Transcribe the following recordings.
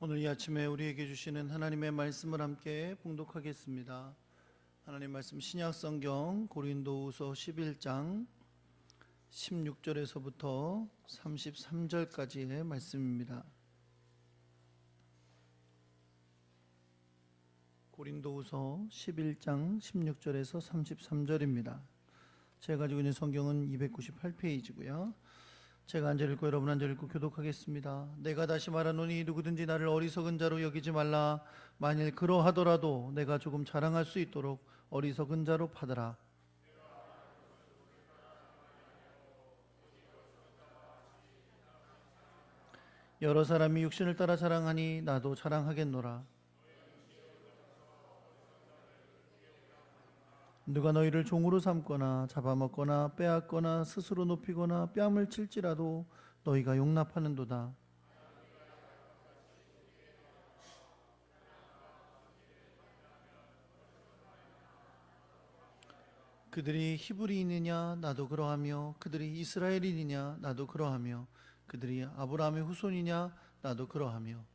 오늘 이 아침에 우리에게 주시는 하나님의 말씀을 함께 봉독하겠습니다. 하나님 말씀 신약성경 고린도후서 11장 16절에서부터 33절까지의 말씀입니다. 고린도후서 11장 16절에서 33절입니다. 제가 가지고 있는 성경은 298페이지고요. 제가 한 절 읽고 여러분 한 절 읽고 교독하겠습니다. 내가 다시 말하노니 누구든지 나를 어리석은 자로 여기지 말라. 만일 그러하더라도 내가 조금 자랑할 수 있도록 어리석은 자로 받으라. 여러 사람이 육신을 따라 자랑하니 나도 자랑하겠노라. 누가 너희를 종으로 삼거나 잡아먹거나 빼앗거나 스스로 높이거나 뺨을 칠지라도 너희가 용납하는도다. 그들이 히브리인이냐 나도 그러하며 그들이 이스라엘인이냐 나도 그러하며 그들이 아브라함의 후손이냐 나도 그러하며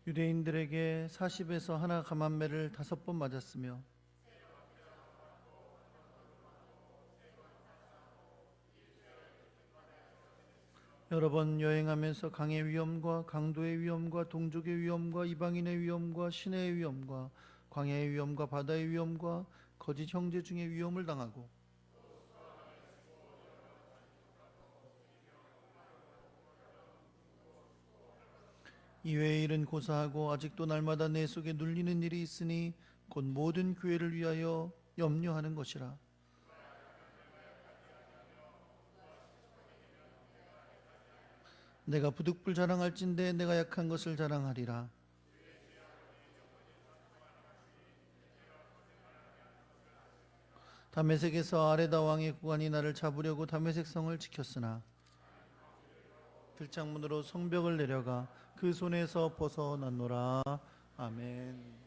유대인들에게 40에서 하나 감한매를 5번 맞았으며 여러 번 여행하면서 강의 위험과 강도의 위험과 동족의 위험과 이방인의 위험과 시내의 위험과 광야의 위험과 바다의 위험과 거짓 형제 중의 위험을 당하고 이외의 일은 고사하고 아직도 날마다 내 속에 눌리는 일이 있으니 곧 모든 교회를 위하여 염려하는 것이라. 내가 부득불 자랑할진대 내가 약한 것을 자랑하리라. 다메섹에서 아레다 왕의 구관이 나를 잡으려고 다메섹 성을 지켰으나 들창문으로 성벽을 내려가 그 손에서 벗어났노라. 아멘.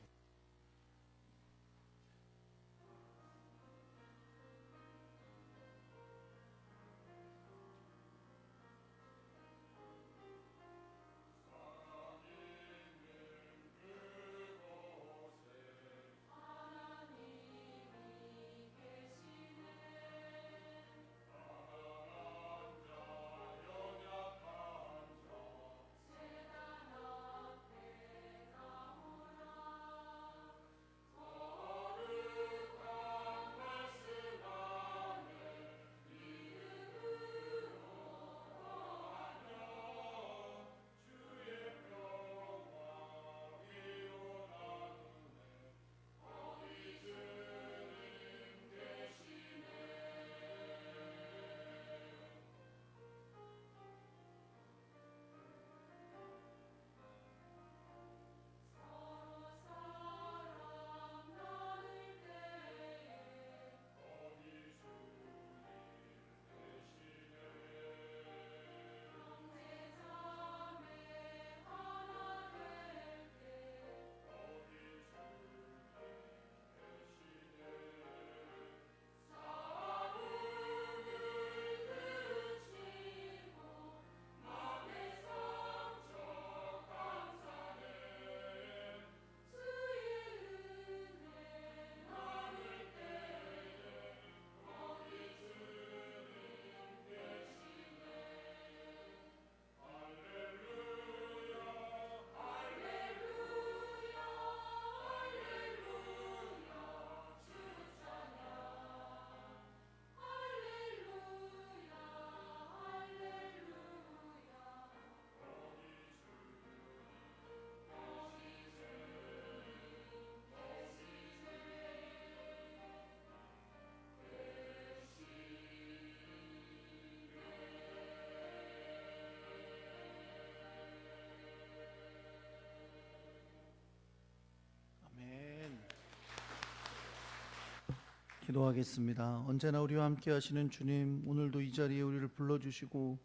기도하겠습니다. 언제나 우리와 함께 하시는 주님, 오늘도 이 자리에 우리를 불러주시고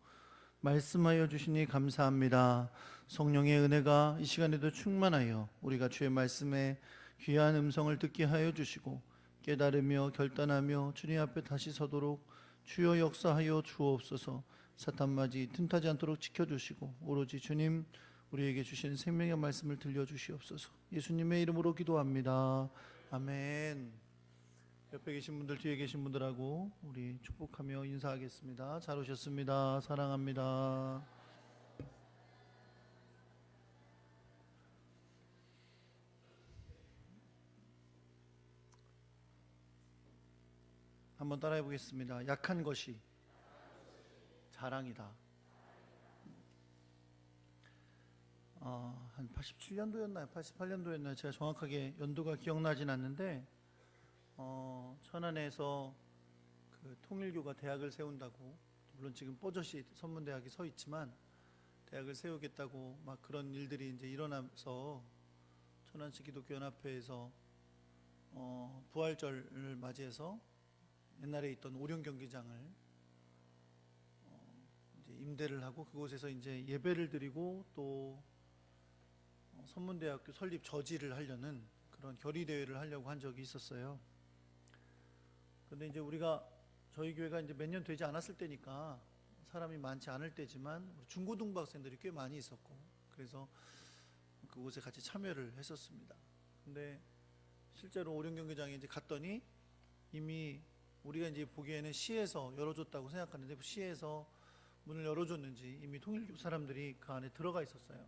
말씀하여 주시니 감사합니다. 성령의 은혜가 이 시간에도 충만하여 우리가 주의 말씀에 귀한 음성을 듣게 하여 주시고 깨달으며 결단하며 주님 앞에 다시 서도록 주여 역사하여 주옵소서. 사탄맞이 틈타지 않도록 지켜주시고 오로지 주님 우리에게 주시는 생명의 말씀을 들려주시옵소서. 예수님의 이름으로 기도합니다. 아멘. 옆에 계신 분들, 뒤에 계신 분들하고 우리 축복하며 인사하겠습니다. 잘 오셨습니다. 사랑합니다. 한번 따라해 보겠습니다. 약한 것이 자랑이다. 한 87년도였나요? 88년도였나요? 제가 정확하게 연도가 기억나진 않는데 천안에서 그 통일교가 대학을 세운다고, 물론 지금 뽀젓이 선문대학이 서 있지만 대학을 세우겠다고 막 그런 일들이 이제 일어나서 천안시 기독교연합회에서 부활절을 맞이해서 옛날에 있던 오룡 경기장을 이제 임대를 하고 그곳에서 이제 예배를 드리고 또 선문대학교 설립 저지를 하려는 그런 결의 대회를 하려고 한 적이 있었어요. 근데 이제 저희 교회가 이제 몇 년 되지 않았을 때니까 사람이 많지 않을 때지만 중고등부 학생들이 꽤 많이 있었고, 그래서 그곳에 같이 참여를 했었습니다. 근데 실제로 오룡 경기장에 이제 갔더니 이미 우리가 이제 보기에는 시에서 열어줬다고 생각하는데 시에서 문을 열어줬는지 이미 통일교 사람들이 그 안에 들어가 있었어요.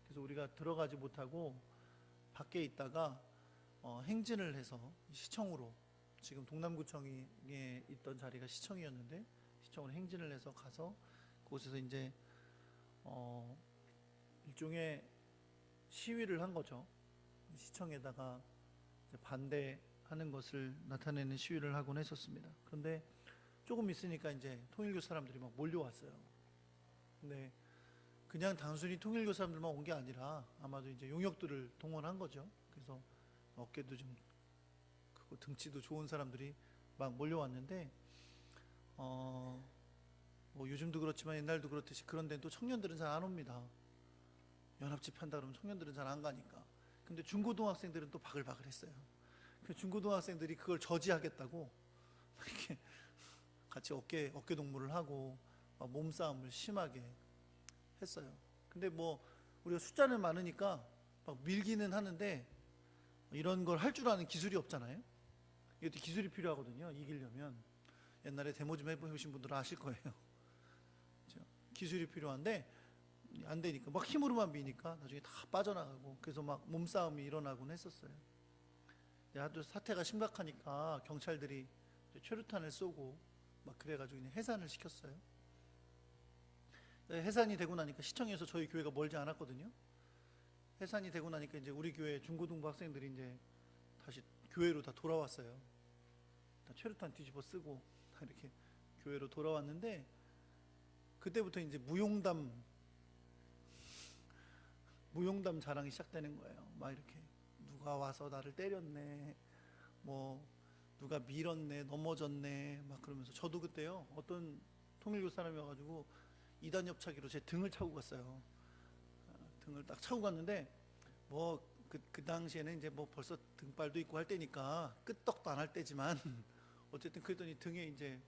그래서 우리가 들어가지 못하고 밖에 있다가 행진을 해서 시청으로, 지금 동남구청에 있던 자리가 시청이었는데 시청으로 행진을 해서 가서 그곳에서 이제 일종의 시위를 한 거죠. 시청에다가 이제 반대하는 것을 나타내는 시위를 하곤 했었습니다. 그런데 조금 있으니까 이제 통일교 사람들이 막 몰려왔어요. 근데 그냥 단순히 통일교 사람들만 온 게 아니라 아마도 이제 용역들을 동원한 거죠. 그래서 어깨도 좀 크고 등치도 좋은 사람들이 막 몰려왔는데 뭐 요즘도 그렇지만 옛날도 그렇듯이 그런 데는 또 청년들은 잘 안 옵니다. 연합집 한다 그러면 청년들은 잘 안 가니까. 근데 중고등학생들은 또 바글바글 했어요. 그 중고등학생들이 그걸 저지하겠다고 이렇게 같이 어깨 동무를 하고 막 몸싸움을 심하게 했어요. 근데 뭐 우리가 숫자는 많으니까 막 밀기는 하는데 이런 걸 할 줄 아는 기술이 없잖아요. 이것도 기술이 필요하거든요. 이기려면. 옛날에 데모 좀 해보신 분들은 아실 거예요. 기술이 필요한데 안 되니까 막 힘으로만 미니까 나중에 다 빠져나가고, 그래서 막 몸싸움이 일어나곤 했었어요. 아주 사태가 심각하니까 경찰들이 최루탄을 쏘고 막 그래가지고 해산을 시켰어요. 해산이 되고 나니까 시청에서 저희 교회가 멀지 않았거든요. 해산이 되고 나니까 이제 우리 교회 중고등부 학생들이 이제 다시 교회로 다 돌아왔어요. 다 최루탄 뒤집어 쓰고 다 이렇게 교회로 돌아왔는데, 그때부터 이제 무용담 자랑이 시작되는 거예요. 막 이렇게 누가 와서 나를 때렸네, 뭐 누가 밀었네, 넘어졌네, 막 그러면서. 저도 그때요, 어떤 통일교 사람이 와가지고 2단 옆차기로 제 등을 차고 갔어요. 등을 딱 차고 갔는데 뭐 그 당시에는 이제 뭐 벌써 등발도 있고 할 때니까 끄떡도 안 할 때지만 어쨌든 그랬더니 등에 이제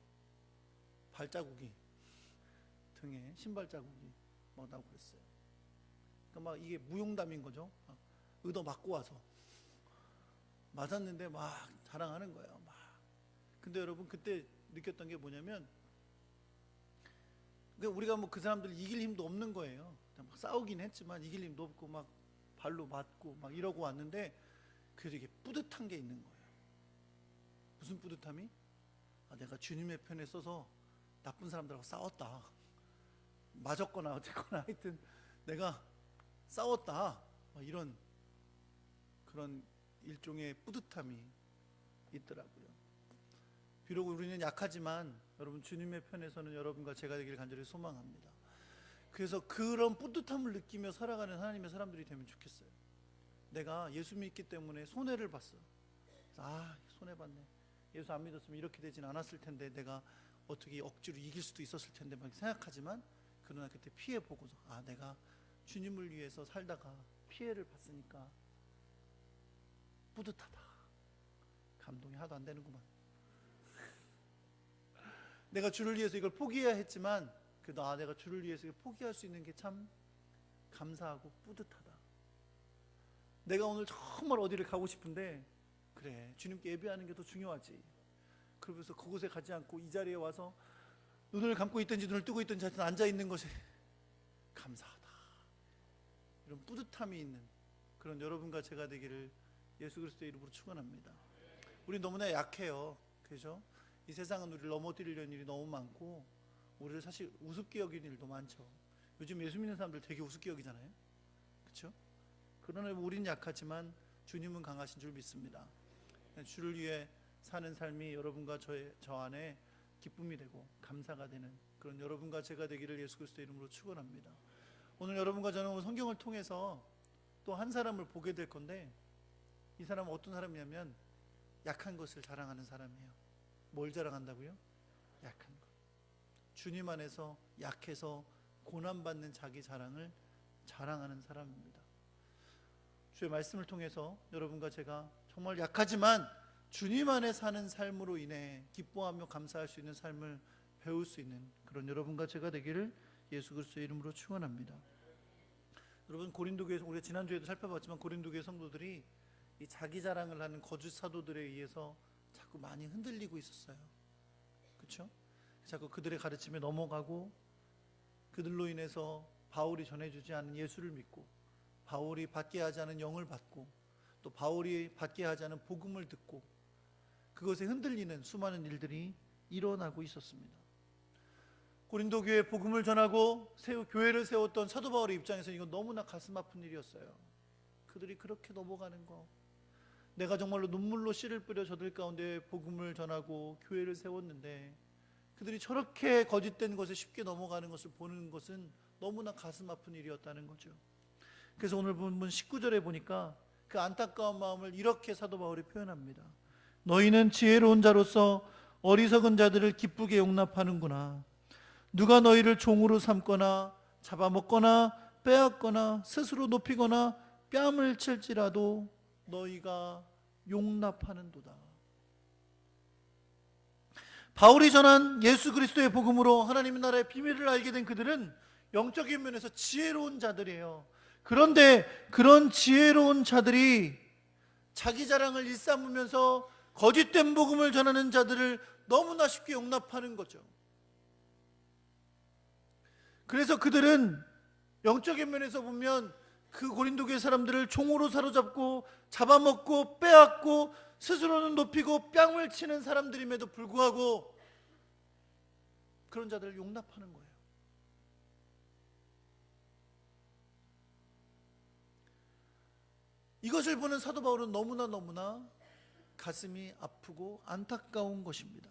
발자국이, 등에 신발 자국이 막 나고 그랬어요. 그러니까 막 이게 무용담인 거죠. 의도 맞고 와서 맞았는데 막 자랑하는 거예요. 막. 근데 여러분 그때 느꼈던 게 뭐냐면, 우리가 뭐 그 사람들 이길 힘도 없는 거예요. 그냥 막 싸우긴 했지만 이길 힘도 없고 막 발로 맞고 막 이러고 왔는데, 그래도 이게 뿌듯한 게 있는 거예요. 무슨 뿌듯함이? 내가 주님의 편에 서서 나쁜 사람들하고 싸웠다, 맞았거나 어쨌거나 하여튼 내가 싸웠다, 이런 그런 일종의 뿌듯함이 있더라고요. 비록 우리는 약하지만 여러분 주님의 편에서는 여러분과 제가 되길 간절히 소망합니다. 그래서 그런 뿌듯함을 느끼며 살아가는 하나님의 사람들이 되면 좋겠어요. 내가 예수 믿기 때문에 손해를 봤어. 손해봤네. 예수 안 믿었으면 이렇게 되진 않았을 텐데, 내가 어떻게 억지로 이길 수도 있었을 텐데 막 생각하지만, 그러나 그때 피해 보고서 내가 주님을 위해서 살다가 피해를 봤으니까 뿌듯하다. 감동이 하도 안 되는구만. 내가 주를 위해서 이걸 포기해야 했지만 그래도 내가 주를 위해서 이걸 포기할 수 있는 게 참 감사하고 뿌듯하다. 내가 오늘 정말 어디를 가고 싶은데 그래, 주님께 예배하는 게 더 중요하지. 그러면서 그곳에 가지 않고 이 자리에 와서 눈을 감고 있든지 눈을 뜨고 있든지 하여튼 앉아 있는 것에 감사하다. 이런 뿌듯함이 있는 그런 여러분과 제가 되기를 예수 그리스도의 이름으로 축원합니다. 우리 너무나 약해요. 그죠? 이 세상은 우리를 넘어뜨리려는 일이 너무 많고 우리를 사실 우습게 여기는 일도 많죠. 요즘 예수 믿는 사람들 되게 우습게 여기잖아요. 그렇죠? 그러나 우린 약하지만 주님은 강하신 줄 믿습니다. 주를 위해 사는 삶이 여러분과 저 안에 기쁨이 되고 감사가 되는 그런 여러분과 제가 되기를 예수 그리스도의 이름으로 축원합니다. 오늘 여러분과 저는 성경을 통해서 또 한 사람을 보게 될 건데 이 사람은 어떤 사람이냐면 약한 것을 자랑하는 사람이에요. 뭘 자랑한다고요? 약한 것. 주님 안에서 약해서 고난받는 자기 자랑을 자랑하는 사람입니다. 주의 말씀을 통해서 여러분과 제가 정말 약하지만 주님 안에 사는 삶으로 인해 기뻐하며 감사할 수 있는 삶을 배울 수 있는 그런 여러분과 제가 되기를 예수 그리스도의 이름으로 축원합니다. 여러분, 고린도 교회, 우리가 지난주에도 살펴봤지만 고린도 교회 성도들이 이 자기 자랑을 하는 거짓 사도들에 의해서 자꾸 많이 흔들리고 있었어요. 그렇죠? 자꾸 그들의 가르침에 넘어가고 그들로 인해서 바울이 전해주지 않은 예수를 믿고 바울이 받게 하지 않은 영을 받고 또 바울이 받게 하지 않은 복음을 듣고 그것에 흔들리는 수많은 일들이 일어나고 있었습니다. 고린도 교회에 복음을 전하고 교회를 세웠던 사도 바울의 입장에서 이건 너무나 가슴 아픈 일이었어요. 그들이 그렇게 넘어가는 거, 내가 정말로 눈물로 씨를 뿌려 저들 가운데 복음을 전하고 교회를 세웠는데 그들이 저렇게 거짓된 것에 쉽게 넘어가는 것을 보는 것은 너무나 가슴 아픈 일이었다는 거죠. 그래서 오늘 본문 19절에 보니까 그 안타까운 마음을 이렇게 사도 바울이 표현합니다. 너희는 지혜로운 자로서 어리석은 자들을 기쁘게 용납하는구나. 누가 너희를 종으로 삼거나 잡아먹거나 빼앗거나 스스로 높이거나 뺨을 칠지라도 너희가 용납하는도다. 바울이 전한 예수 그리스도의 복음으로 하나님의 나라의 비밀을 알게 된 그들은 영적인 면에서 지혜로운 자들이에요. 그런데 그런 지혜로운 자들이 자기 자랑을 일삼으면서 거짓된 복음을 전하는 자들을 너무나 쉽게 용납하는 거죠. 그래서 그들은 영적인 면에서 보면 그 고린도 교회 사람들을 종으로 사로잡고 잡아먹고 빼앗고 스스로는 높이고 뺨을 치는 사람들임에도 불구하고 그런 자들을 용납하는 거예요. 이것을 보는 사도 바울은 너무나 가슴이 아프고 안타까운 것입니다.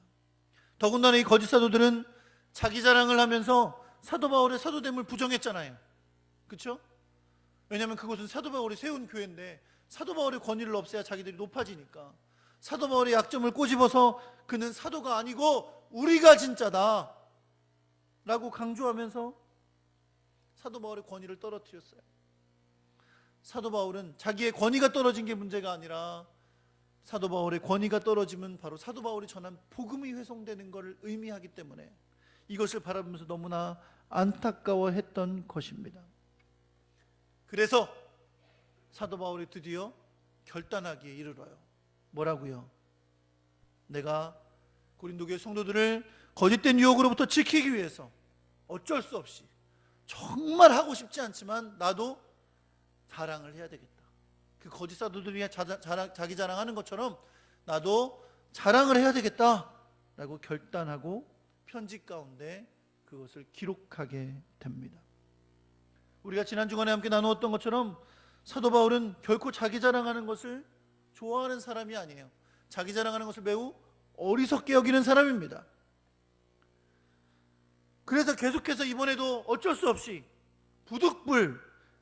더군다나 이 거짓 사도들은 자기 자랑을 하면서 사도 바울의 사도됨을 부정했잖아요. 그렇죠? 왜냐하면 그곳은 사도 바울이 세운 교회인데 사도 바울의 권위를 없애야 자기들이 높아지니까 사도 바울의 약점을 꼬집어서 그는 사도가 아니고 우리가 진짜다 라고 강조하면서 사도 바울의 권위를 떨어뜨렸어요. 사도 바울은 자기의 권위가 떨어진 게 문제가 아니라 사도 바울의 권위가 떨어지면 바로 사도 바울이 전한 복음이 훼손되는 것을 의미하기 때문에 이것을 바라보면서 너무나 안타까워했던 것입니다. 그래서 사도 바울이 드디어 결단하기에 이르러요. 뭐라고요? 내가 고린도 교회 성도들을 거짓된 유혹으로부터 지키기 위해서 어쩔 수 없이 정말 하고 싶지 않지만 나도 자랑을 해야 되겠다. 그 거짓 사도들이 자기 자랑하는 것처럼 나도 자랑을 해야 되겠다라고 결단하고 편지 가운데 그것을 기록하게 됩니다. 우리가 지난 주간에 함께 나누었던 것처럼 사도 바울은 결코 자기 자랑하는 것을 좋아하는 사람이 아니에요. 자기 자랑하는 것을 매우 어리석게 여기는 사람입니다. 그래서 계속해서 이번에도 어쩔 수 없이 부득불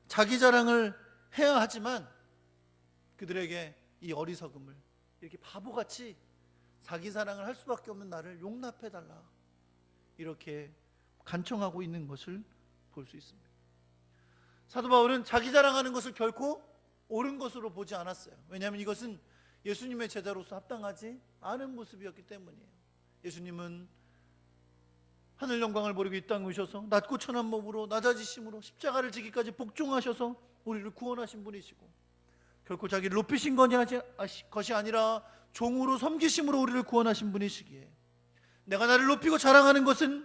자기 자랑을 해야 하지만 그들에게 이 어리석음을 이렇게 바보같이 자기 자랑을 할 수밖에 없는 나를 용납해달라 이렇게 간청하고 있는 것을 볼 수 있습니다. 사도 바울은 자기 자랑하는 것을 결코 옳은 것으로 보지 않았어요. 왜냐하면 이것은 예수님의 제자로서 합당하지 않은 모습이었기 때문이에요. 예수님은 하늘 영광을 버리고 이 땅에 오셔서 낮고 천한 몸으로 낮아지심으로 십자가를 지기까지 복종하셔서 우리를 구원하신 분이시고, 결코 자기를 높이신 것이 아니라 종으로 섬기심으로 우리를 구원하신 분이시기에, 내가 나를 높이고 자랑하는 것은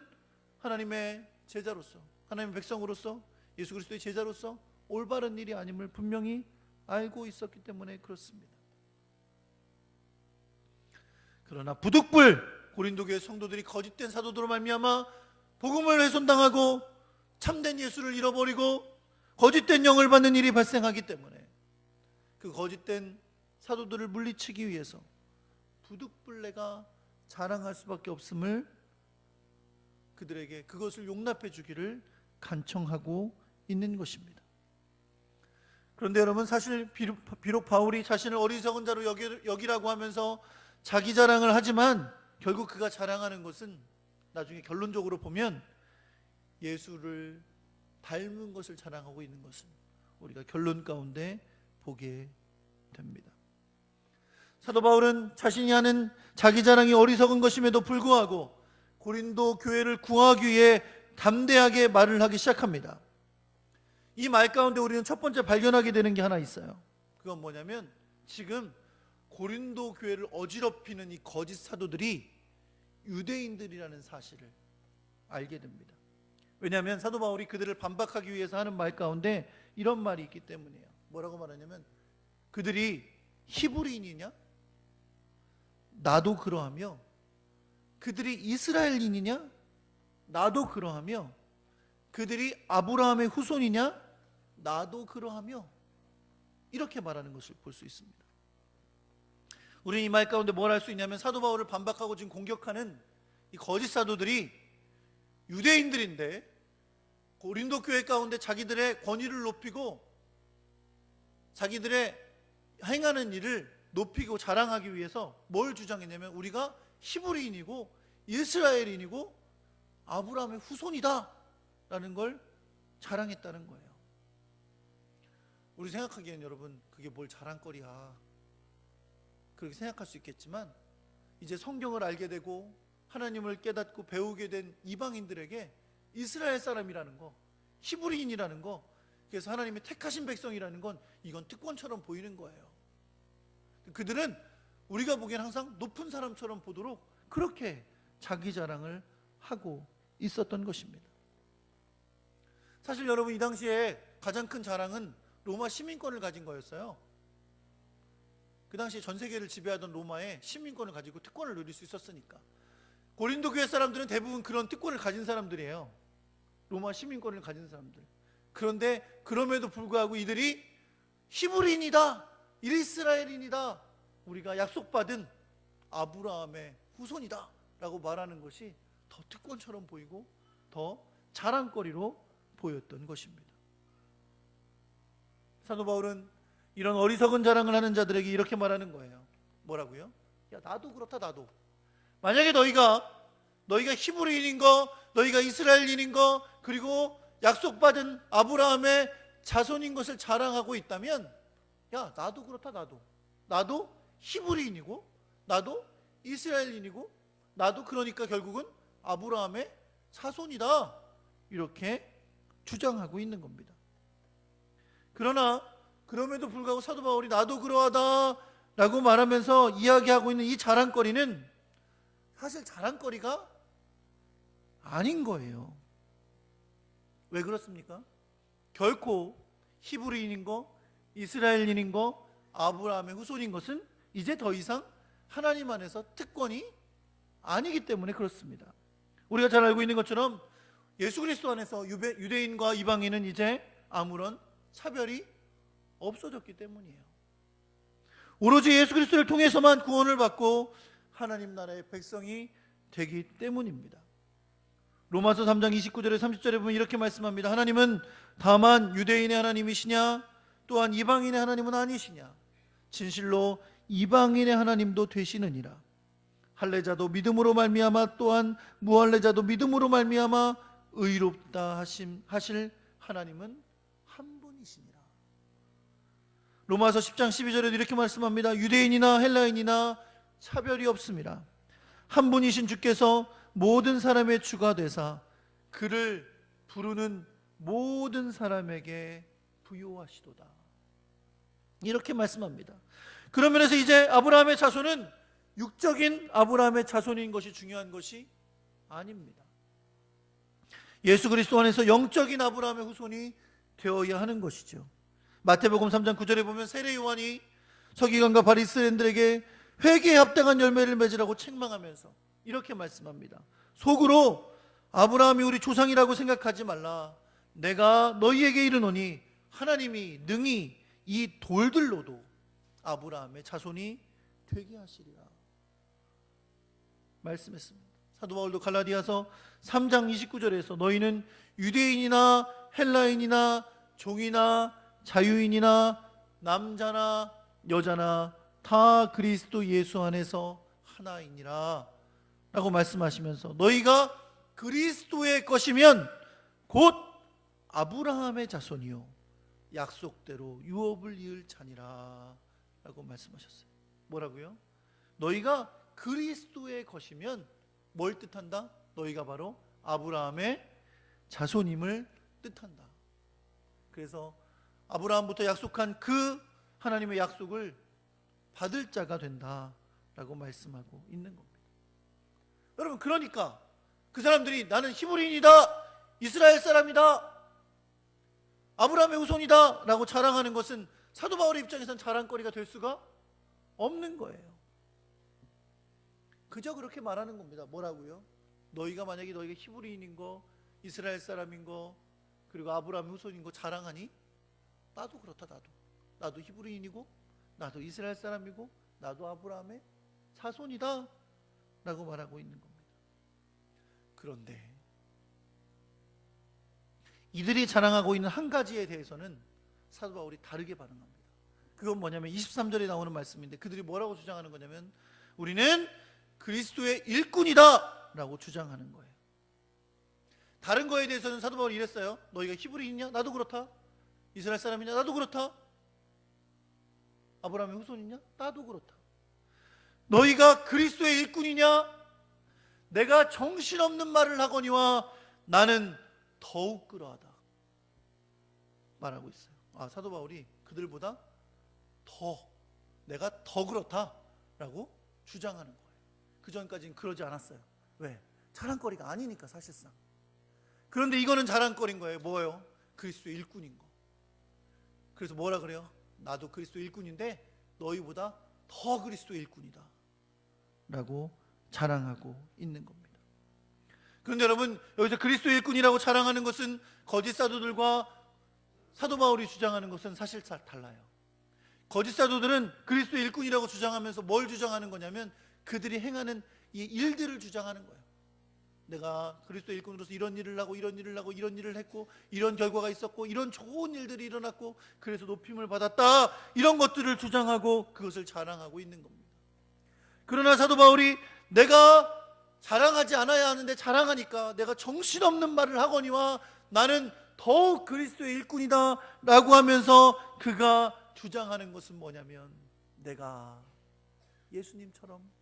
하나님의 제자로서, 하나님의 백성으로서, 예수 그리스도의 제자로서 올바른 일이 아님을 분명히 알고 있었기 때문에 그렇습니다. 그러나 부득불 고린도 교회 성도들이 거짓된 사도들로 말미암아 복음을 훼손당하고 참된 예수를 잃어버리고 거짓된 영을 받는 일이 발생하기 때문에 그 거짓된 사도들을 물리치기 위해서 부득불 내가 자랑할 수밖에 없음을, 그들에게 그것을 용납해 주기를 간청하고 있는 것입니다. 그런데 여러분, 사실 비록 바울이 자신을 어리석은 자로 여기라고 하면서 자기 자랑을 하지만 결국 그가 자랑하는 것은 나중에 결론적으로 보면 예수를 닮은 것을 자랑하고 있는 것을 우리가 결론 가운데 보게 됩니다. 사도 바울은 자신이 하는 자기 자랑이 어리석은 것임에도 불구하고 고린도 교회를 구하기 위해 담대하게 말을 하기 시작합니다. 이 말 가운데 우리는 첫 번째 발견하게 되는 게 하나 있어요. 그건 뭐냐면, 지금 고린도 교회를 어지럽히는 이 거짓 사도들이 유대인들이라는 사실을 알게 됩니다. 왜냐하면 사도 바울이 그들을 반박하기 위해서 하는 말 가운데 이런 말이 있기 때문이에요. 뭐라고 말하냐면, 그들이 히브리인이냐? 나도 그러하며, 그들이 이스라엘인이냐? 나도 그러하며, 그들이 아브라함의 후손이냐? 나도 그러하며, 이렇게 말하는 것을 볼 수 있습니다. 우리는 이 말 가운데 뭘 할 수 있냐면, 사도 바울을 반박하고 지금 공격하는 이 거짓 사도들이 유대인들인데 고린도 교회 가운데 자기들의 권위를 높이고 자기들의 행하는 일을 높이고 자랑하기 위해서 뭘 주장했냐면, 우리가 히브리인이고 이스라엘인이고 아브라함의 후손이다 라는 걸 자랑했다는 거예요. 우리 생각하기엔 여러분, 그게 뭘 자랑거리야, 그렇게 생각할 수 있겠지만, 이제 성경을 알게 되고 하나님을 깨닫고 배우게 된 이방인들에게 이스라엘 사람이라는 거, 히브리인이라는 거, 그래서 하나님의 택하신 백성이라는 건 이건 특권처럼 보이는 거예요. 그들은 우리가 보기엔 항상 높은 사람처럼 보도록 그렇게 자기 자랑을 하고 있었던 것입니다. 사실 여러분, 이 당시에 가장 큰 자랑은 로마 시민권을 가진 거였어요. 그 당시에 전 세계를 지배하던 로마의 시민권을 가지고 특권을 누릴 수 있었으니까. 고린도 교회 사람들은 대부분 그런 특권을 가진 사람들이에요. 로마 시민권을 가진 사람들. 그런데 그럼에도 불구하고 이들이 히브리인이다, 이스라엘인이다, 우리가 약속받은 아브라함의 후손이다 라고 말하는 것이 더 특권처럼 보이고 더 자랑거리로 보였던 것입니다. 사도 바울은 이런 어리석은 자랑을 하는 자들에게 이렇게 말하는 거예요. 뭐라고요? 야, 나도 그렇다, 나도. 만약에 너희가 히브리인인 거, 너희가 이스라엘인인 거, 그리고 약속받은 아브라함의 자손인 것을 자랑하고 있다면, 야, 나도 그렇다, 나도 히브리인이고, 나도 이스라엘인이고, 나도 그러니까 결국은 아브라함의 자손이다, 이렇게 주장하고 있는 겁니다. 그러나 그럼에도 불구하고 사도 바울이 나도 그러하다 라고 말하면서 이야기하고 있는 이 자랑거리는 사실 자랑거리가 아닌 거예요. 왜 그렇습니까? 결코 히브리인인 거, 이스라엘인인 거, 아브라함의 후손인 것은 이제 더 이상 하나님 안에서 특권이 아니기 때문에 그렇습니다. 우리가 잘 알고 있는 것처럼 예수 그리스도 안에서 유대인과 이방인은 이제 아무런 차별이 없어졌기 때문이에요. 오로지 예수 그리스도를 통해서만 구원을 받고 하나님 나라의 백성이 되기 때문입니다. 로마서 3장 29절에 30절에 보면 이렇게 말씀합니다. 하나님은 다만 유대인의 하나님이시냐, 또한 이방인의 하나님은 아니시냐, 진실로 이방인의 하나님도 되시느니라. 할례자도 믿음으로 말미암아, 또한 무할례자도 믿음으로 말미암아 의롭다 하실 하나님은 한 분이시니라. 로마서 10장 12절에도 이렇게 말씀합니다. 유대인이나 헬라인이나 차별이 없습니다. 한 분이신 주께서 모든 사람의 주가 되사 그를 부르는 모든 사람에게 부요하시도다. 이렇게 말씀합니다. 그런 면에서 이제 아브라함의 자손은 육적인 아브라함의 자손인 것이 중요한 것이 아닙니다. 예수 그리스도 안에서 영적인 아브라함의 후손이 되어야 하는 것이죠. 마태복음 3장 9절에 보면 세례 요한이 서기관과 바리새인들에게 회개에 합당한 열매를 맺으라고 책망하면서 이렇게 말씀합니다. 속으로 아브라함이 우리 조상이라고 생각하지 말라. 내가 너희에게 이르노니 하나님이 능히 이 돌들로도 아브라함의 자손이 되게 하시리라 말씀했습니다. 사도 바울도 갈라디아서 3장 29절에서 너희는 유대인이나 헬라인이나 종이나 자유인이나 남자나 여자나 다 그리스도 예수 안에서 하나이니라 라고 말씀하시면서 너희가 그리스도의 것이면 곧 아브라함의 자손이요 약속대로 유업을 이을 자니라 라고 말씀하셨어요. 뭐라고요? 너희가 그리스도의 것이면 뭘 뜻한다? 너희가 바로 아브라함의 자손임을 뜻한다. 그래서 아브라함부터 약속한 그 하나님의 약속을 받을 자가 된다라고 말씀하고 있는 겁니다. 여러분, 그러니까 그 사람들이 나는 히브리인이다, 이스라엘 사람이다, 아브라함의 후손이다 라고 자랑하는 것은 사도 바울의 입장에서는 자랑거리가 될 수가 없는 거예요. 그저 그렇게 말하는 겁니다. 뭐라고요? 너희가 만약에 너희가 히브리인인 거, 이스라엘 사람인 거, 그리고 아브라함의 후손인 거 자랑하니? 나도 그렇다. 나도 히브리인이고 나도 이스라엘 사람이고 나도 아브라함의 자손이다 라고 말하고 있는 겁니다. 그런데 이들이 자랑하고 있는 한 가지에 대해서는 사도 바울이 다르게 반응합니다. 그건 뭐냐면 23절에 나오는 말씀인데 그들이 뭐라고 주장하는 거냐면 우리는 그리스도의 일꾼이다 라고 주장하는 거예요. 다른 거에 대해서는 사도 바울이 이랬어요. 너희가 히브리인이냐? 나도 그렇다. 이스라엘 사람이냐? 나도 그렇다. 아브라함의 후손이냐? 나도 그렇다. 너희가 그리스도의 일꾼이냐? 내가 정신없는 말을 하거니와 나는 더욱 그러하다 말하고 있어요. 사도 바울이 그들보다 내가 더 그렇다라고 주장하는 거예요. 그 전까지는 그러지 않았어요. 왜? 자랑거리가 아니니까 사실상. 그런데 이거는 자랑거리인 거예요. 뭐예요? 그리스도의 일꾼인 거. 그래서 뭐라 그래요? 나도 그리스도 일꾼인데 너희보다 더 그리스도 일꾼이다 라고 자랑하고 있는 겁니다. 그런데 여러분, 여기서 그리스도 일꾼이라고 자랑하는 것은 거짓 사도들과 사도 바울이 주장하는 것은 사실 달라요. 거짓 사도들은 그리스도 일꾼이라고 주장하면서 뭘 주장하는 거냐면 그들이 행하는 이 일들을 주장하는 거예요. 내가 그리스도 일꾼으로서 이런 일을 하고 이런 일을 하고 이런 일을 했고 이런 결과가 있었고 이런 좋은 일들이 일어났고 그래서 높임을 받았다, 이런 것들을 주장하고 그것을 자랑하고 있는 겁니다. 그러나 사도 바울이 내가 자랑하지 않아야 하는데 자랑하니까 내가 정신없는 말을 하거니와 나는 더욱 그리스도의 일꾼이다 라고 하면서 그가 주장하는 것은 뭐냐면 내가 예수님처럼,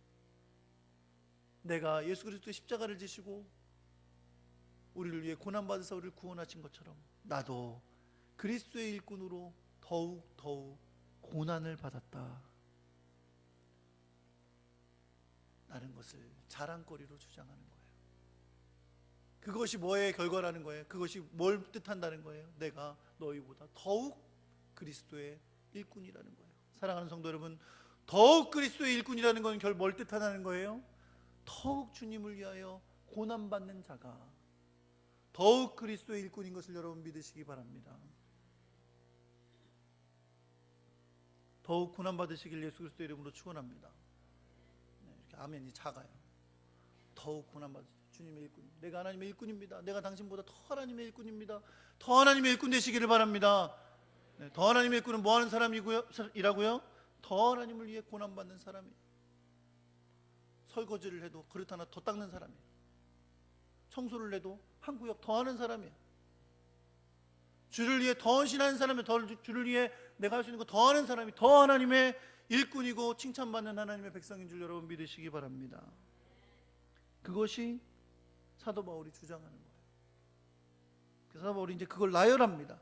내가 예수 그리스도의 십자가를 지시고 우리를 위해 고난받으사 우리를 구원하신 것처럼 나도 그리스도의 일꾼으로 더욱 고난을 받았다 라는 것을 자랑거리로 주장하는 거예요. 그것이 뭐의 결과라는 거예요? 그것이 뭘 뜻한다는 거예요? 내가 너희보다 더욱 그리스도의 일꾼이라는 거예요. 사랑하는 성도 여러분, 더욱 그리스도의 일꾼이라는 건 뭘 뜻하는 거예요? 더욱 주님을 위하여 고난받는 자가 더욱 그리스도의 일꾼인 것을 여러분 믿으시기 바랍니다. 더욱 고난받으시길 예수 그리스도 이름으로 축원합니다. 이렇게 아멘이 작아요. 더욱 고난받으시길 주님의 일꾼, 내가 하나님의 일꾼입니다. 내가 당신보다 더 하나님의 일꾼입니다. 더 하나님의 일꾼 되시기를 바랍니다. 더 하나님의 일꾼은 뭐 하는 사람이라고요? 더 하나님을 위해 고난받는 사람이에요. 설거지를 해도 그릇 하나 더 닦는 사람이에요. 청소를 해도 한 구역 더 하는 사람이야. 주를 위해 더 헌신하는 사람이, 주를 위해 내가 할 수 있는 거 더 하는 사람이 더 하나님의 일꾼이고 칭찬받는 하나님의 백성인 줄 여러분 믿으시기 바랍니다. 그것이 사도 바울이 주장하는 거예요. 그래서 사도 바울이 이제 그걸 나열합니다.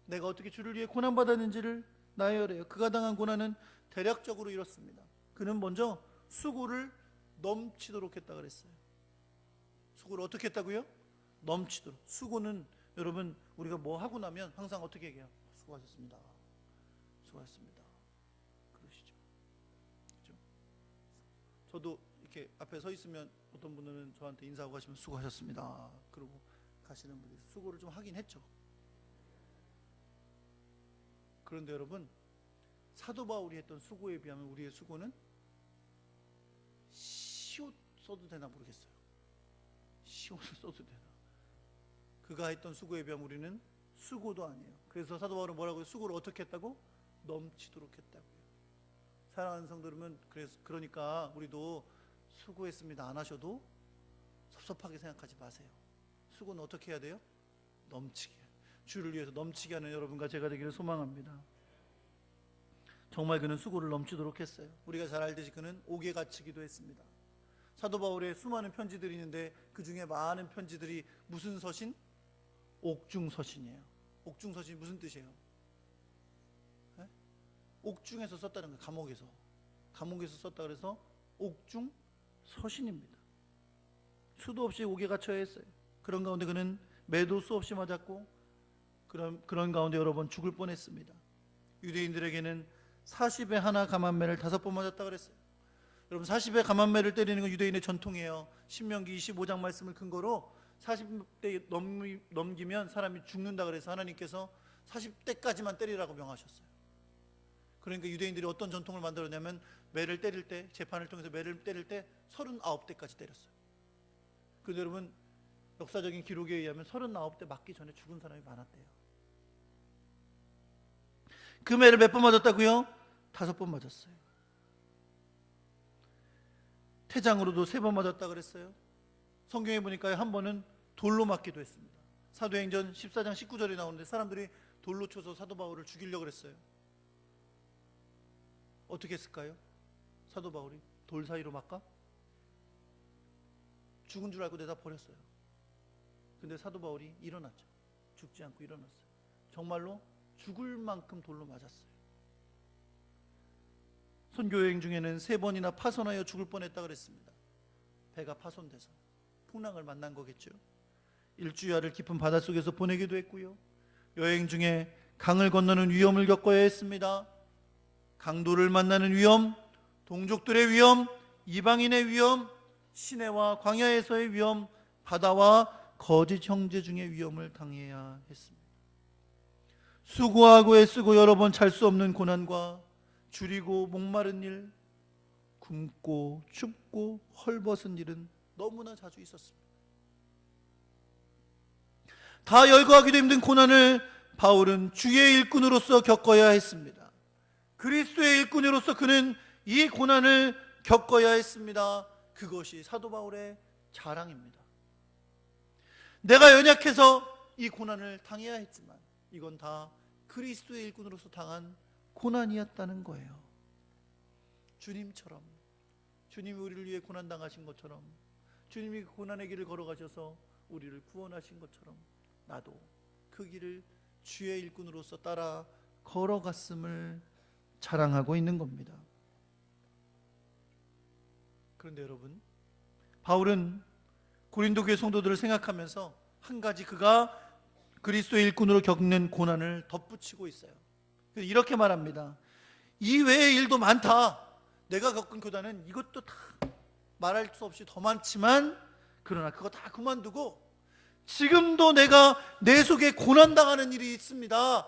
내가 어떻게 주를 위해 고난받았는지를 나열해요. 그가 당한 고난은 대략적으로 이렇습니다. 그는 먼저 수고를 넘치도록 했다 그랬어요. 수고를 어떻게 했다고요? 넘치도록. 수고는 여러분 우리가 뭐 하고 나면 항상 어떻게 얘기해요? 수고하셨습니다. 수고하셨습니다. 그러시죠. 그렇죠? 저도 이렇게 앞에 서 있으면 어떤 분들은 저한테 인사하고 가시면 수고하셨습니다. 그러고 가시는 분들이 수고를 좀 하긴 했죠. 그런데 여러분 사도 바울이 했던 수고에 비하면 우리의 수고는 시옷 써도 되나 모르겠어요. 시옷을 써도 되나. 그가 했던 수고에 비하면 우리는 수고도 아니에요. 그래서 사도 바울은 뭐라고요? 수고를 어떻게 했다고? 넘치도록 했다고요. 사랑하는 성도 여러분, 그러니까 우리도 수고했습니다 안 하셔도 섭섭하게 생각하지 마세요. 수고는 어떻게 해야 돼요? 넘치게. 주를 위해서 넘치게 하는 여러분과 제가 되기를 소망합니다. 정말 그는 수고를 넘치도록 했어요. 우리가 잘 알듯이 그는 옥에 갇히기도 했습니다. 사도 바울의 수많은 편지들이 있는데 그 중에 많은 편지들이 무슨 서신? 옥중서신이에요. 옥중서신이 무슨 뜻이에요? 네? 옥중에서 썼다는 거예요. 감옥에서 썼다 그래서 옥중서신입니다. 수도 없이 옥에 갇혀야 했어요. 그런 가운데 그는 매도 수없이 맞았고 그런 가운데 여러 번 죽을 뻔했습니다. 유대인들에게는 40에 하나 감한매를 5번 맞았다 그랬어요. 여러분 40에 감한매를 때리는 건 유대인의 전통이에요. 신명기 25장 말씀을 근거로 40대 넘기면 사람이 죽는다 그래서 하나님께서 40대까지만 때리라고 명하셨어요. 그러니까 유대인들이 어떤 전통을 만들었냐면 매를 때릴 때, 재판을 통해서 매를 때릴 때 39대까지 때렸어요. 그런데 여러분 역사적인 기록에 의하면 39대 맞기 전에 죽은 사람이 많았대요. 그 매를 몇 번 맞았다고요? 5번 맞았어요. 태장으로도 3번 맞았다 그랬어요. 성경에 보니까 한 번은 돌로 맞기도 했습니다. 사도행전 14장 19절에 나오는데 사람들이 돌로 쳐서 사도 바울을 죽이려고 했어요. 어떻게 했을까요? 사도 바울이 돌 사이로 맞까? 죽은 줄 알고 내다 버렸어요. 근데 사도 바울이 일어났죠. 죽지 않고 일어났어요. 정말로 죽을 만큼 돌로 맞았어요. 선교여행 중에는 3번이나 파손하여 죽을 뻔했다 그랬습니다. 배가 파손돼서 풍랑을 만난 거겠죠. 일주야를 깊은 바닷속에서 보내기도 했고요. 여행 중에 강을 건너는 위험을 겪어야 했습니다. 강도를 만나는 위험, 동족들의 위험, 이방인의 위험, 시내와 광야에서의 위험, 바다와 거짓 형제 중의 위험을 당해야 했습니다. 수고하고 애쓰고 여러 번 잘 수 없는 고난과 줄이고 목마른 일, 굶고 춥고 헐벗은 일은 너무나 자주 있었습니다. 다 열거하기도 힘든 고난을 바울은 주의 일꾼으로서 겪어야 했습니다. 그리스도의 일꾼으로서 그는 이 고난을 겪어야 했습니다. 그것이 사도 바울의 자랑입니다. 내가 연약해서 이 고난을 당해야 했지만 이건 다 그리스도의 일꾼으로서 당한 고난이었다는 거예요. 주님처럼, 주님이 우리를 위해 고난당하신 것처럼, 주님이 그 고난의 길을 걸어가셔서 우리를 구원하신 것처럼 나도 그 길을 주의 일꾼으로서 따라 걸어갔음을 자랑하고 있는 겁니다. 그런데 여러분, 바울은 고린도 교회 성도들을 생각하면서 한 가지 그가 그리스도의 일꾼으로 겪는 고난을 덧붙이고 있어요. 이렇게 말합니다. 이 외의 일도 많다. 내가 겪은 고난은 이것도 다 말할 수 없이 더 많지만 그러나 그거 다 그만두고 지금도 내가 내 속에 고난당하는 일이 있습니다.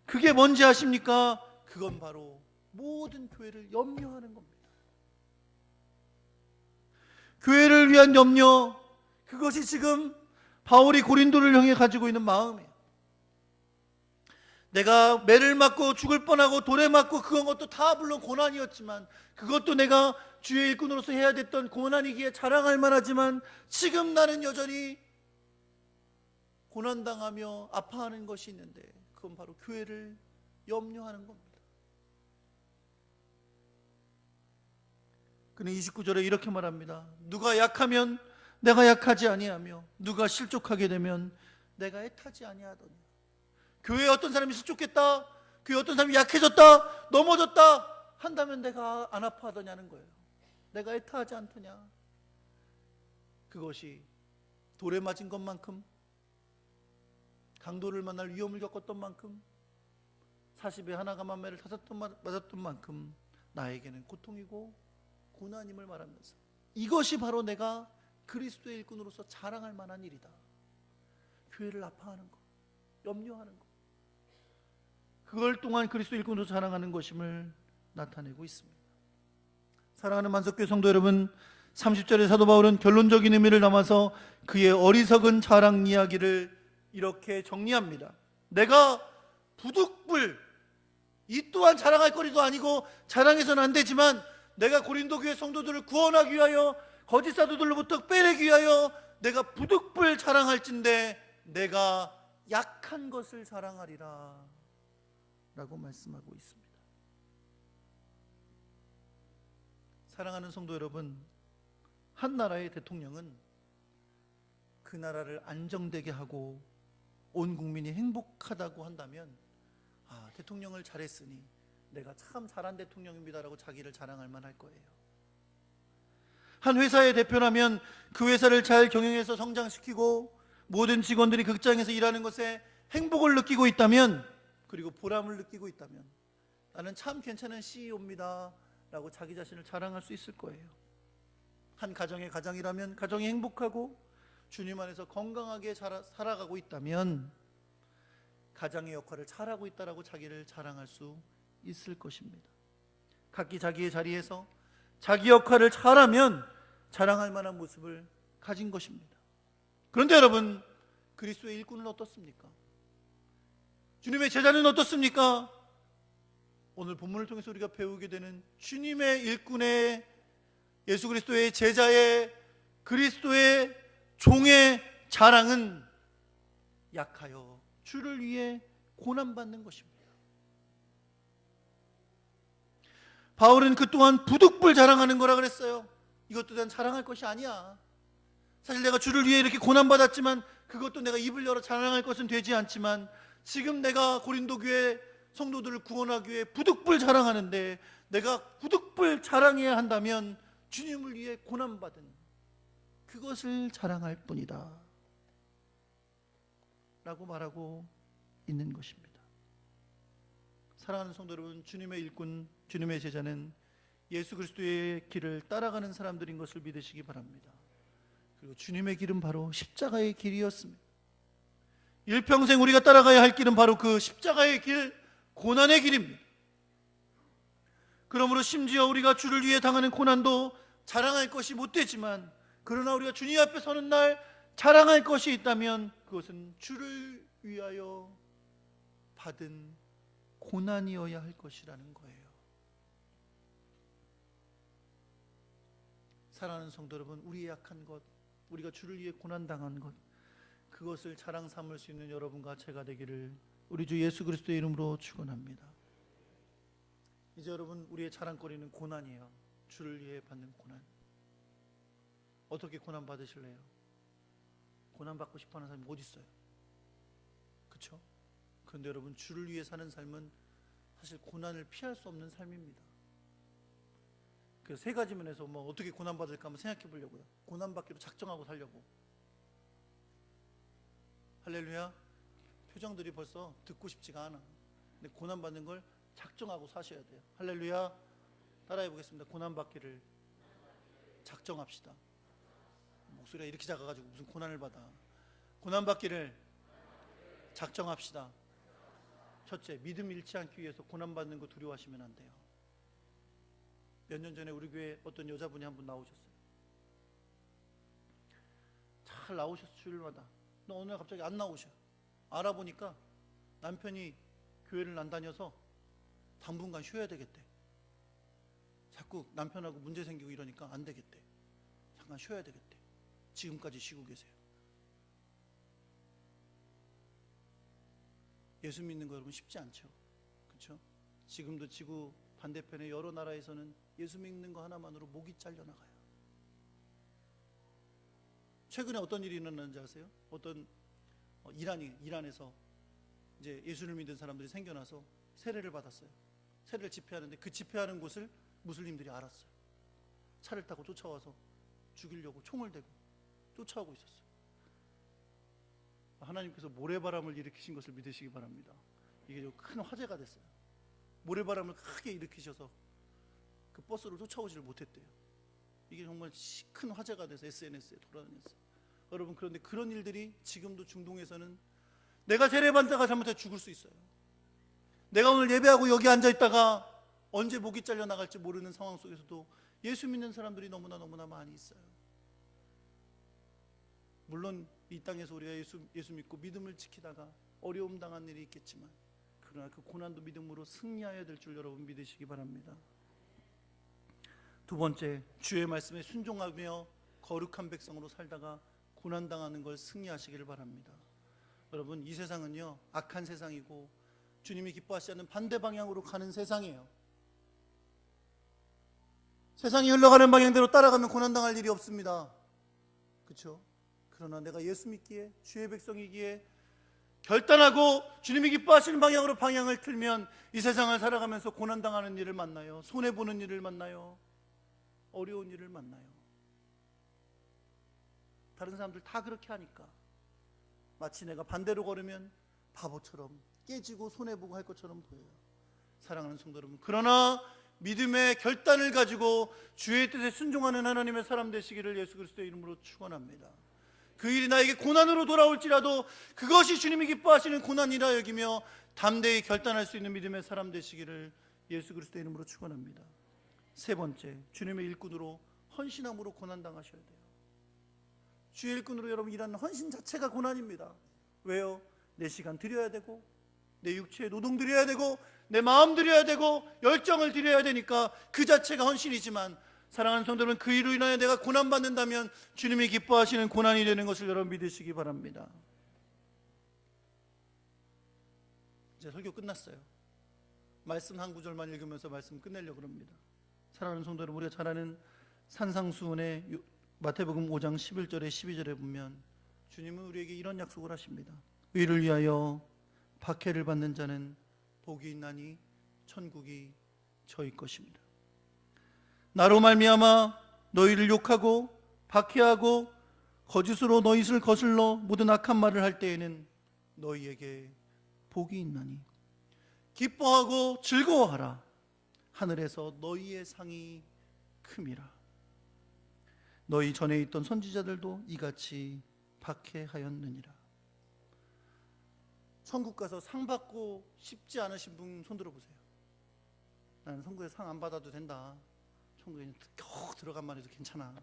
그게 뭔지 아십니까? 그건 바로 모든 교회를 염려하는 겁니다. 교회를 위한 염려, 그것이 지금 바울이 고린도를 향해 가지고 있는 마음이에요. 내가 매를 맞고 죽을 뻔하고 돌에 맞고 그런 것도 다 물론 고난이었지만, 그것도 내가 주의 일꾼으로서 해야 됐던 고난이기에 자랑할 만하지만, 지금 나는 여전히 고난당하며 아파하는 것이 있는데, 그건 바로 교회를 염려하는 겁니다. 그는 29절에 이렇게 말합니다. 누가 약하면 내가 약하지 아니하며 누가 실족하게 되면 내가 애타지 아니하더니. 교회에 어떤 사람이 실족했다, 교회에 어떤 사람이 약해졌다, 넘어졌다 한다면 내가 안 아파하더냐는 거예요. 내가 애타하지 않더냐. 그것이 돌에 맞은 것만큼, 강도를 만날 위험을 겪었던 만큼, 40에 하나가 만매를 맞았던 만큼 나에게는 고통이고 고난임을 말하면서, 이것이 바로 내가 그리스도의 일꾼으로서 자랑할 만한 일이다. 교회를 아파하는 것, 염려하는 것, 그걸 또한 그리스도 일꾼으로 자랑하는 것임을 나타내고 있습니다. 사랑하는 만석교회 성도 여러분, 30절의 사도 바울은 결론적인 의미를 담아서 그의 어리석은 자랑 이야기를 이렇게 정리합니다. 내가 부득불, 이 또한 자랑할 거리도 아니고 자랑해서는 안 되지만, 내가 고린도 교회 성도들을 구원하기 위하여, 거짓 사도들로부터 빼내기 위하여 내가 부득불 자랑할진대 내가 약한 것을 자랑하리라 라고 말씀하고 있습니다. 사랑하는 성도 여러분, 한 나라의 대통령은 그 나라를 안정되게 하고 온 국민이 행복하다고 한다면, 대통령을 잘했으니 내가 참 잘한 대통령입니다라고 자기를 자랑할 만할 거예요. 한 회사의 대표라면 그 회사를 잘 경영해서 성장시키고 모든 직원들이 극장에서 일하는 것에 행복을 느끼고 있다면, 그리고 보람을 느끼고 있다면, 나는 참 괜찮은 CEO입니다 라고 자기 자신을 자랑할 수 있을 거예요. 한 가정의 가장이라면 가정이 행복하고 주님 안에서 건강하게 살아가고 있다면 가장의 역할을 잘하고 있다라고 자기를 자랑할 수 있을 것입니다. 각기 자기의 자리에서 자기 역할을 잘하면 자랑할 만한 모습을 가진 것입니다. 그런데 여러분, 그리스도의 일꾼은 어떻습니까? 주님의 제자는 어떻습니까? 오늘 본문을 통해서 우리가 배우게 되는 주님의 일꾼의, 예수 그리스도의 제자의, 그리스도의 종의 자랑은 약하여 주를 위해 고난받는 것입니다. 바울은 그 또한 부득불 자랑하는 거라 그랬어요. 이것도 난 자랑할 것이 아니야. 사실 내가 주를 위해 이렇게 고난받았지만 그것도 내가 입을 열어 자랑할 것은 되지 않지만, 지금 내가 고린도 교회 성도들을 구원하기 위해 부득불 자랑하는데, 내가 부득불 자랑해야 한다면 주님을 위해 고난받은 그것을 자랑할 뿐이다 라고 말하고 있는 것입니다. 사랑하는 성도 여러분, 주님의 일꾼, 주님의 제자는 예수 그리스도의 길을 따라가는 사람들인 것을 믿으시기 바랍니다. 그리고 주님의 길은 바로 십자가의 길이었습니다. 일평생 우리가 따라가야 할 길은 바로 그 십자가의 길, 고난의 길입니다. 그러므로 심지어 우리가 주를 위해 당하는 고난도 자랑할 것이 못 되지만, 그러나 우리가 주님 앞에 서는 날 자랑할 것이 있다면 그것은 주를 위하여 받은 고난이어야 할 것이라는 거예요. 사랑하는 성도 여러분, 우리의 약한 것, 우리가 주를 위해 고난당한 것, 그것을 자랑 삼을 수 있는 여러분과 제가 되기를 우리 주 예수 그리스도의 이름으로 축원합니다. 이제 여러분, 우리의 자랑거리는 고난이에요. 주를 위해 받는 고난. 어떻게 고난 받으실래요? 고난 받고 싶어하는 사람이 어디 있어요? 그렇죠? 그런데 여러분, 주를 위해 사는 삶은 사실 고난을 피할 수 없는 삶입니다. 그래서 세 가지 면에서 어떻게 고난 받을까 한번 생각해 보려고요. 고난 받기로 작정하고 살려고. 할렐루야. 표정들이 벌써 듣고 싶지가 않아. 근데 고난 받는 걸 작정하고 사셔야 돼요. 할렐루야. 따라해 보겠습니다. 고난 받기를 작정합시다. 목소리가 이렇게 작아가지고 무슨 고난을 받아. 고난 받기를 작정합시다. 첫째, 믿음 잃지 않기 위해서 고난 받는 거 두려워하시면 안 돼요. 몇 년 전에 우리 교회 어떤 여자분이 한 분 나오셨어요. 잘 나오셨어. 주일마다. 너 어느 날 갑자기 안 나오셔. 알아보니까 남편이 교회를 안 다녀서 당분간 쉬어야 되겠대. 자꾸 남편하고 문제 생기고 이러니까 안 되겠대. 잠깐 쉬어야 되겠대. 지금까지 쉬고 계세요. 예수 믿는 거 여러분 쉽지 않죠. 그렇죠? 지금도 지구 반대편의 여러 나라에서는 예수 믿는 거 하나만으로 목이 잘려나가요. 최근에 어떤 일이 일어났는지 아세요? 어떤 이란에서 이제 예수를 믿는 사람들이 생겨나서 세례를 받았어요. 세례를 집회하는데 그 집회하는 곳을 무슬림들이 알았어요. 차를 타고 쫓아와서 죽이려고 총을 대고 쫓아오고 있었어요. 하나님께서 모래바람을 일으키신 것을 믿으시기 바랍니다. 이게 큰 화제가 됐어요. 모래바람을 크게 일으키셔서 그 버스를 쫓아오지를 못했대요. 이게 정말 큰 화제가 돼서 SNS에 돌아다녔어요. 여러분, 그런데 그런 일들이 지금도 중동에서는 내가 세례받다가 잘못해 죽을 수 있어요. 내가 오늘 예배하고 여기 앉아있다가 언제 목이 잘려나갈지 모르는 상황 속에서도 예수 믿는 사람들이 너무나 많이 있어요. 물론 이 땅에서 우리가 예수 믿고 믿음을 지키다가 어려움 당한 일이 있겠지만, 그러나 그 고난도 믿음으로 승리하여야 될 줄 여러분 믿으시기 바랍니다. 두 번째, 주의 말씀에 순종하며 거룩한 백성으로 살다가 고난당하는 걸 승리하시기를 바랍니다. 여러분, 이 세상은요 악한 세상이고 주님이 기뻐하시지 않는 반대 방향으로 가는 세상이에요. 세상이 흘러가는 방향대로 따라가면 고난당할 일이 없습니다. 그렇죠? 그러나 내가 예수 믿기에, 주의 백성이기에 결단하고 주님이 기뻐하시는 방향으로 방향을 틀면 이 세상을 살아가면서 고난당하는 일을 만나요. 손해보는 일을 만나요. 어려운 일을 만나요. 다른 사람들 다 그렇게 하니까 마치 내가 반대로 걸으면 바보처럼 깨지고 손해보고 할 것처럼 보여요. 사랑하는 성도 여러분, 그러나 믿음의 결단을 가지고 주의 뜻에 순종하는 하나님의 사람 되시기를 예수 그리스도의 이름으로 축원합니다. 그 일이 나에게 고난으로 돌아올지라도 그것이 주님이 기뻐하시는 고난이라 여기며 담대히 결단할 수 있는 믿음의 사람 되시기를 예수 그리스도의 이름으로 축원합니다. 세 번째, 주님의 일꾼으로 헌신함으로 고난당하셔야 돼요. 주의 일꾼으로 여러분 일하는 헌신 자체가 고난입니다. 왜요? 내 시간 드려야 되고, 내 육체에 노동 드려야 되고, 내 마음 드려야 되고, 열정을 드려야 되니까 그 자체가 헌신이지만, 사랑하는 성도 여러분, 그 일로 인하여 내가 고난받는다면 주님이 기뻐하시는 고난이 되는 것을 여러분 믿으시기 바랍니다. 이제 설교 끝났어요. 말씀 한 구절만 읽으면서 말씀 끝내려고 합니다. 사랑하는 성도 여러분, 우리가 잘 아는 산상수훈의 마태복음 5장 11절에 12절에 보면 주님은 우리에게 이런 약속을 하십니다. 의를 위하여 박해를 받는 자는 복이 있나니 천국이 저희 것입니다. 나로 말미암아 너희를 욕하고 박해하고 거짓으로 너희를 거슬러 모든 악한 말을 할 때에는 너희에게 복이 있나니 기뻐하고 즐거워하라. 하늘에서 너희의 상이 큼이라. 너희 전에 있던 선지자들도 이같이 박해하였느니라. 천국 가서 상 받고 싶지 않으신 분 손 들어보세요. 나는 천국에 상 안 받아도 된다. 천국에 겨우 들어간만 해도 괜찮아.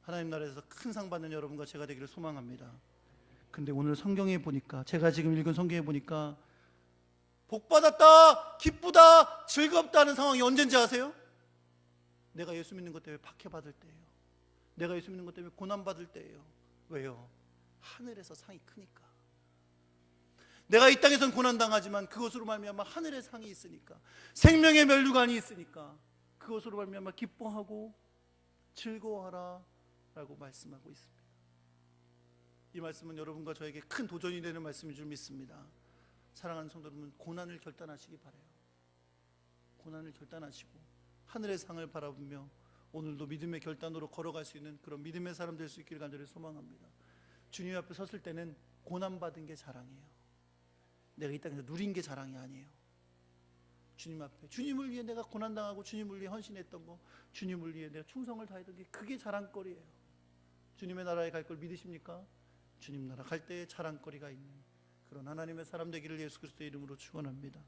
하나님 나라에서 큰 상 받는 여러분과 제가 되기를 소망합니다. 근데 오늘 성경에 보니까, 제가 지금 읽은 성경에 보니까 복 받았다, 기쁘다, 즐겁다 하는 상황이 언젠지 아세요? 내가 예수 믿는 것 때문에 박해받을 때예요. 내가 예수 믿는 것 때문에 고난받을 때예요. 왜요? 하늘에서 상이 크니까. 내가 이 땅에선 고난당하지만 그것으로 말미암아 하늘의 상이 있으니까, 생명의 면류관이 있으니까 그것으로 말미암아 기뻐하고 즐거워하라 라고 말씀하고 있습니다. 이 말씀은 여러분과 저에게 큰 도전이 되는 말씀인 줄 믿습니다. 사랑하는 성도 여러분, 고난을 결단하시기 바라요. 고난을 결단하시고 하늘의 상을 바라보며 오늘도 믿음의 결단으로 걸어갈 수 있는 그런 믿음의 사람 될 수 있기를 간절히 소망합니다. 주님 앞에 섰을 때는 고난받은 게 자랑이에요. 내가 이 땅에서 누린 게 자랑이 아니에요. 주님 앞에, 주님을 위해 내가 고난당하고 주님을 위해 헌신했던 거, 주님을 위해 내가 충성을 다했던 게, 그게 자랑거리예요. 주님의 나라에 갈 걸 믿으십니까? 주님 나라 갈 때에 자랑거리가 있는 그런 하나님의 사람 되기를 예수 그리스도의 이름으로 축원합니다.